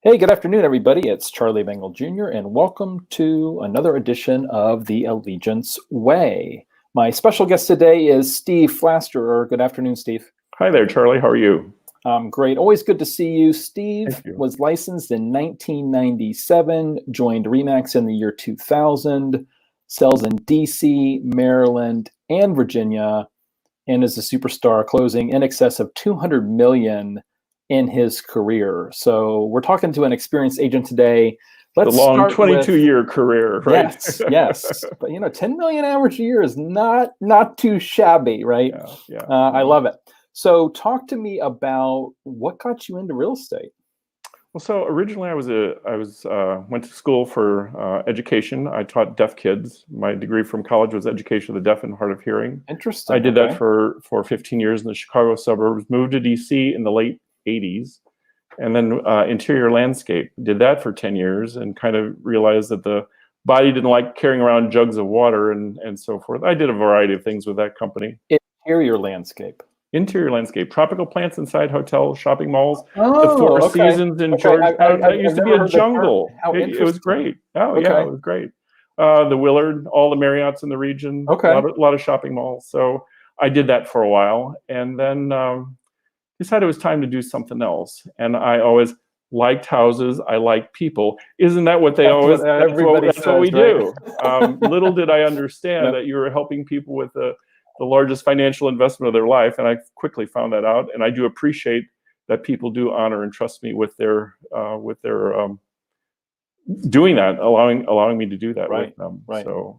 Hey, good afternoon, everybody. It's Charlie Bengel Jr., and welcome to another edition of the Allegiance Way. My special guest today is Steve Pflasterer. Good afternoon, Steve. Hi there, Charlie. How are you? Great. Always good to see you. Steve Thank you. was licensed in 1997, joined RE/MAX in the year 2000, sells in DC, Maryland, and Virginia, and is a superstar, closing in excess of $200 million in his career. So we're talking to an experienced agent today. Let's start 22-year career, right? Yes. But 10 million average a year is not too shabby, right? Yeah. I love it. So talk to me about what got you into real estate. Well, so originally I went to school for education. I taught deaf kids. My degree from college was education of the deaf and hard of hearing. Interesting. I did that for 15 years in the Chicago suburbs, moved to DC in the late 80s, and then interior landscape. Did that for 10 years and kind of realized that the body didn't like carrying around jugs of water and so forth. I did a variety of things with that company. Interior landscape. Interior landscape, tropical plants inside hotels, shopping malls, the Four Seasons in Georgetown. That used to be a jungle. It was great. Oh, yeah, it was great. The Willard, all the Marriotts in the region, a lot of shopping malls. So I did that for a while, and then decided it was time to do something else. And I always liked houses. I like people. Isn't that what they always? That's what we do. Little did I understand that you were helping people with the largest financial investment of their life, and I quickly found that out. And I do appreciate that people do honor and trust me with their doing that, allowing me to do that with them. So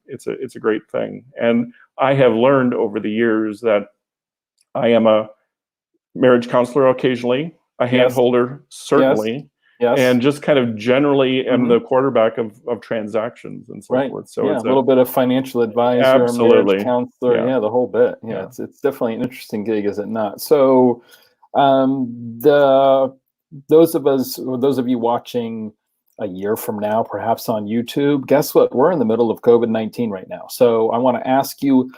it's a great thing. And I have learned over the years that I am a marriage counselor occasionally, a hand holder certainly, and just kind of generally am the quarterback of transactions and so forth. So it's a little bit of financial advisor, marriage counselor, the whole bit. It's definitely an interesting gig, is it not? So those of you watching a year from now, perhaps on YouTube, guess what? We're in the middle of COVID-19 right now. So I want to ask you,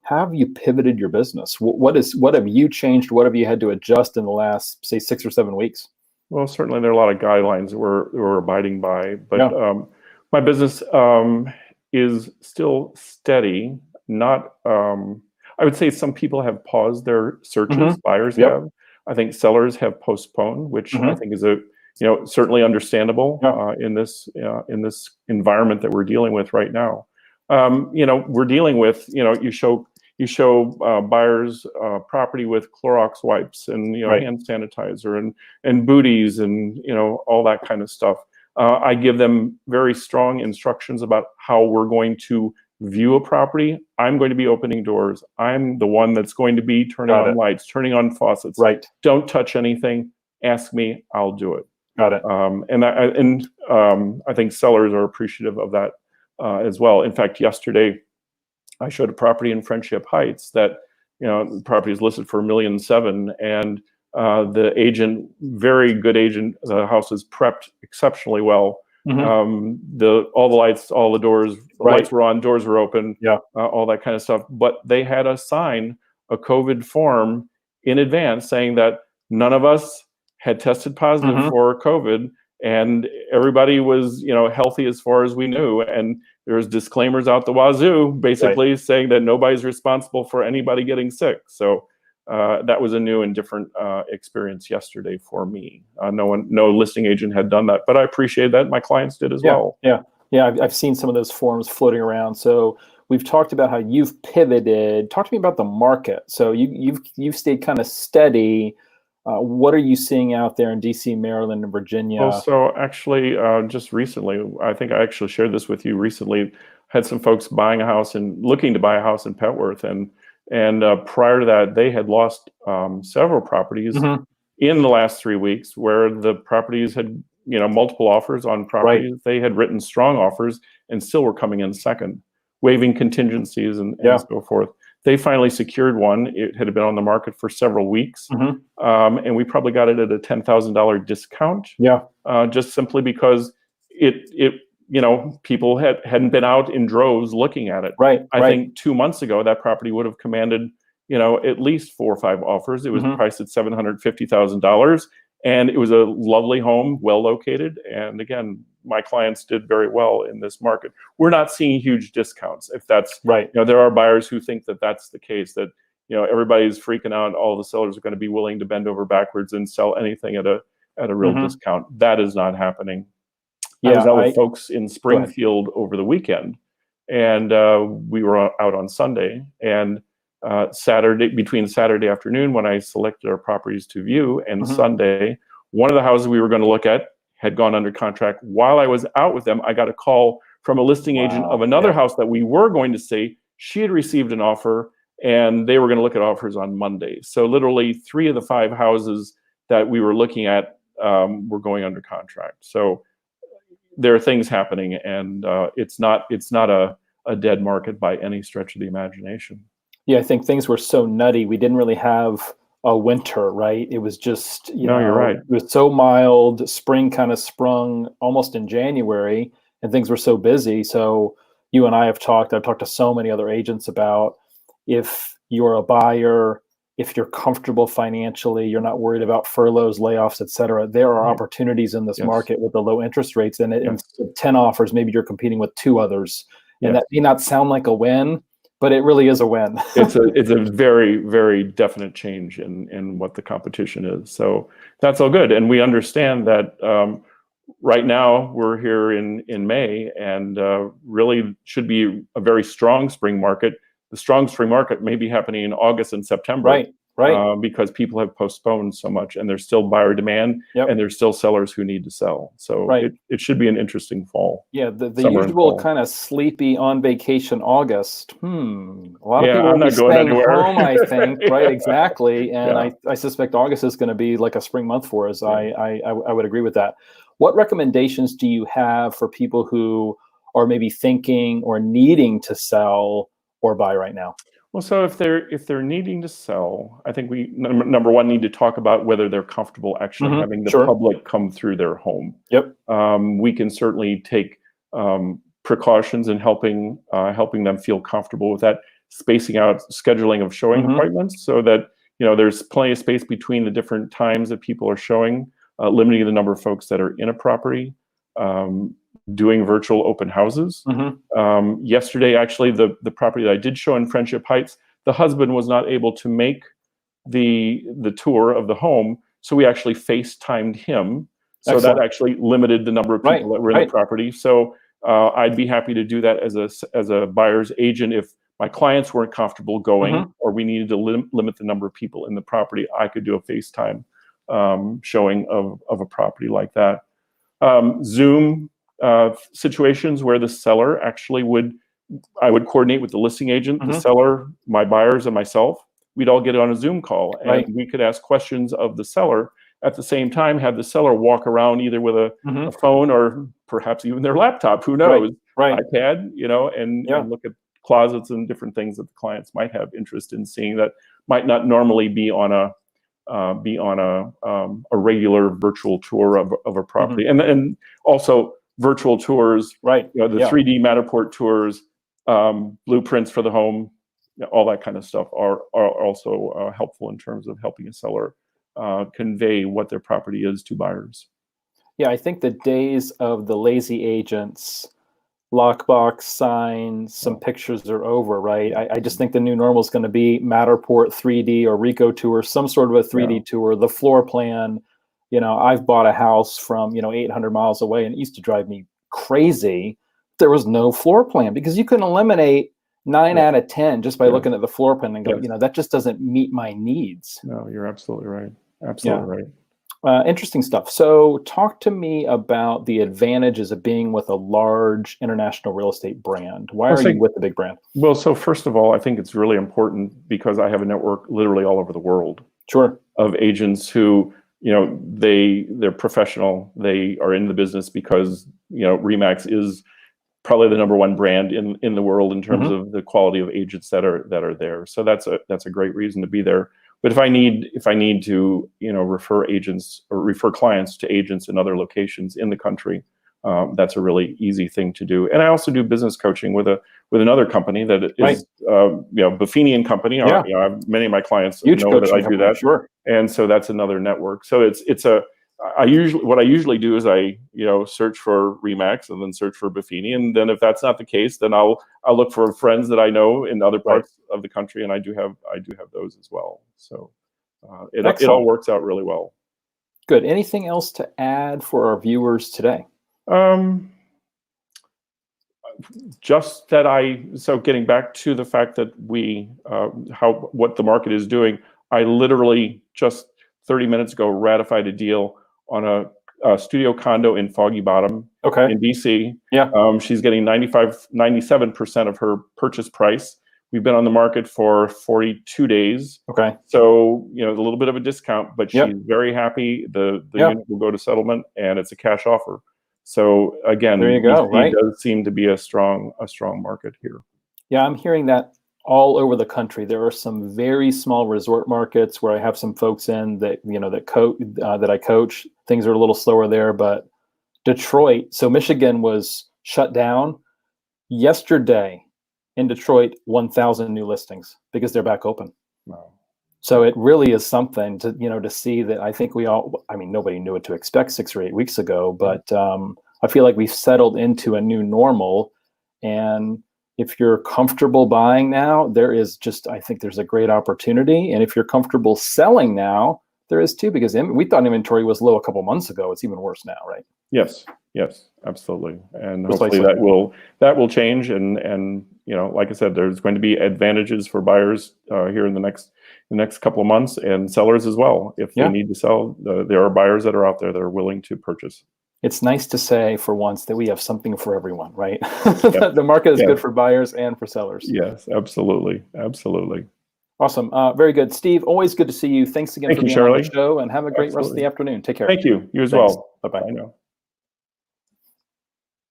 how have you pivoted your business? What have you changed? What have you had to adjust in the last, say, 6 or 7 weeks? Well, certainly there are a lot of guidelines that we're abiding by, but my business is still steady. Not, I would say some people have paused their searches. Buyers have. I think sellers have postponed, which I think is certainly understandable in this environment that we're dealing with right now. We're dealing with you show buyers property with Clorox wipes and hand sanitizer and booties and all that kind of stuff. I give them very strong instructions about how we're going to view a property. I'm going to be opening doors. I'm the one that's going to be turning on lights, turning on faucets. Don't touch anything. Ask me. I'll do it. Got it. I think sellers are appreciative of that as well. In fact, yesterday I showed a property in Friendship Heights that the property is listed for $1.7 million, and the agent, very good agent, the house is prepped exceptionally well. All the lights, all the doors, lights were on, doors were open, all that kind of stuff. But they had us sign a COVID form in advance saying that none of us had tested positive for COVID, and everybody was healthy as far as we knew. And there was disclaimers out the wazoo, basically saying that nobody's responsible for anybody getting sick. So that was a new and different experience yesterday for me. No listing agent had done that, but I appreciate that. My clients did as well. I've seen some of those forms floating around. So we've talked about how you've pivoted. Talk to me about the market. So you've stayed kind of steady. What are you seeing out there in DC, Maryland, and Virginia? Well, so actually, just recently, I think I actually shared this with you recently, had some folks buying a house and looking to buy a house in Petworth. And prior to that, they had lost several properties in the last 3 weeks where the properties had, multiple offers on properties. They had written strong offers and still were coming in second, waiving contingencies and so forth. They finally secured one. It had been on the market for several weeks, and we probably got it at a $10,000 discount. Just simply because people hadn't been out in droves looking at it. I think 2 months ago that property would have commanded at least 4 or 5 offers. It was priced at $750,000, And it was a lovely home, well located. And again, my clients did very well in this market. We're not seeing huge discounts. If that's right, there are buyers who think that that's the case, that everybody's freaking out. All the sellers are going to be willing to bend over backwards and sell anything at a real discount. That is not happening. I was out with folks in Springfield over the weekend, and we were out on Sunday, and between Saturday afternoon when I selected our properties to view and Sunday, one of the houses we were going to look at had gone under contract. While I was out with them, I got a call from a listing agent of another house that we were going to see. She had received an offer, and they were going to look at offers on Monday. So literally 3 of the 5 houses that we were looking at were going under contract. So there are things happening, and it's not a dead market by any stretch of the imagination. Yeah, I think things were so nutty. We didn't really have a winter, right? It was just, you're right. It was so mild. Spring kind of sprung almost in January, and things were so busy. So you and I have talked. I've talked to so many other agents about, if you're a buyer, if you're comfortable financially, you're not worried about furloughs, layoffs, et cetera. There are opportunities in this market with the low interest rates, and instead of 10 offers, maybe you're competing with 2 others, and that may not sound like a win, but it really is a win. It's a very, very definite change in what the competition is. So that's all good, and we understand that. Right now, we're here in May, and really should be a very strong spring market. The strong spring market may be happening in August and September, right? Because people have postponed so much, and there's still buyer demand, and there's still sellers who need to sell. So it should be an interesting fall. Yeah, the usual kind of sleepy on vacation August. A lot of people will be staying home, I think, right? Exactly. And I suspect August is going to be like a spring month for us. I would agree with that. What recommendations do you have for people who are maybe thinking or needing to sell or buy right now? Well, so if they're needing to sell, I think we number one need to talk about whether they're comfortable actually having the public come through their home. Yep. We can certainly take precautions in helping them feel comfortable with that, spacing out scheduling of showing appointments so that there's plenty of space between the different times that people are showing, limiting the number of folks that are in a property. Doing virtual open houses. Yesterday, actually, the property that I did show in Friendship Heights, the husband was not able to make the tour of the home, so we actually FaceTimed him. So that actually limited the number of people that were in the property. So I'd be happy to do that as a buyer's agent if my clients weren't comfortable going, or we needed to limit the number of people in the property. I could do a FaceTime showing of a property like that. Zoom situations where the seller actually I would coordinate with the listing agent, the seller, my buyers, and myself. We'd all get on a Zoom call, and we could ask questions of the seller at the same time, have the seller walk around either with a phone or perhaps even their laptop, who knows, iPad, and look at closets and different things that the clients might have interest in seeing that might not normally be on a regular virtual tour of a property. And also virtual tours, the 3D Matterport tours, blueprints for the home, all that kind of stuff are also helpful in terms of helping a seller convey what their property is to buyers. Yeah, I think the days of the lazy agents, lockbox signs, some pictures are over, right? I just think the new normal is going to be Matterport 3D or Rico tour, some sort of a 3D tour, the floor plan. I've bought a house from 800 miles away, and it used to drive me crazy. There was no floor plan because you can eliminate 9 out of 10 just by looking at the floor plan and go, that just doesn't meet my needs. No, you're absolutely right. Absolutely right. Interesting stuff. So talk to me about the advantages of being with a large international real estate brand. Why are you with the big brand? Well, so first of all, I think it's really important because I have a network literally all over the world. Sure. Of agents who, they're professional. They are in the business because, RE/MAX is probably the number one brand in the world in terms of the quality of agents that are there. So that's a great reason to be there. But if I need to, refer agents or refer clients to agents in other locations in the country, that's a really easy thing to do. And I also do business coaching with another company that is, Buffini & Company. Many of my clients know that I do that. Sure. And so that's another network. So it's what I usually do is I search for Remax and then search for Buffini, and then if that's not the case, then I'll look for friends that I know in other parts of the country, and I do have those as well. So it all works out really well. Good. Anything else to add for our viewers today? Just that so getting back to the fact that what the market is doing, I literally just 30 minutes ago ratified a deal on a studio condo in Foggy Bottom in DC. Yeah. She's getting 97% of her purchase price. We've been on the market for 42 days. Okay. So, a little bit of a discount, but she's very happy. The unit will go to settlement, and it's a cash offer. So again, there you go. DC does seem to be a strong market here. Yeah, I'm hearing that all over the country. There are some very small resort markets where I have some folks in that that I coach. Things are a little slower there, but Detroit. So Michigan was shut down yesterday. In Detroit, 1,000 new listings because they're back open. Wow. So it really is something to see that. I think nobody knew what to expect 6 or 8 weeks ago, but I feel like we've settled into a new normal. And if you're comfortable buying now, I think there's a great opportunity. And if you're comfortable selling now, there is too, because we thought inventory was low a couple months ago. It's even worse now, right? Yes, absolutely. And hopefully that will change. And like I said, there's going to be advantages for buyers here in the next couple of months, and sellers as well. If they need to sell, there are buyers that are out there that are willing to purchase. It's nice to say for once that we have something for everyone, right? The market is good for buyers and for sellers. Yes, absolutely. Awesome. Very good. Steve, always good to see you. Thanks again for being on the show, and have a great rest of the afternoon. Take care. Thank you. You as well. Bye-bye. I know.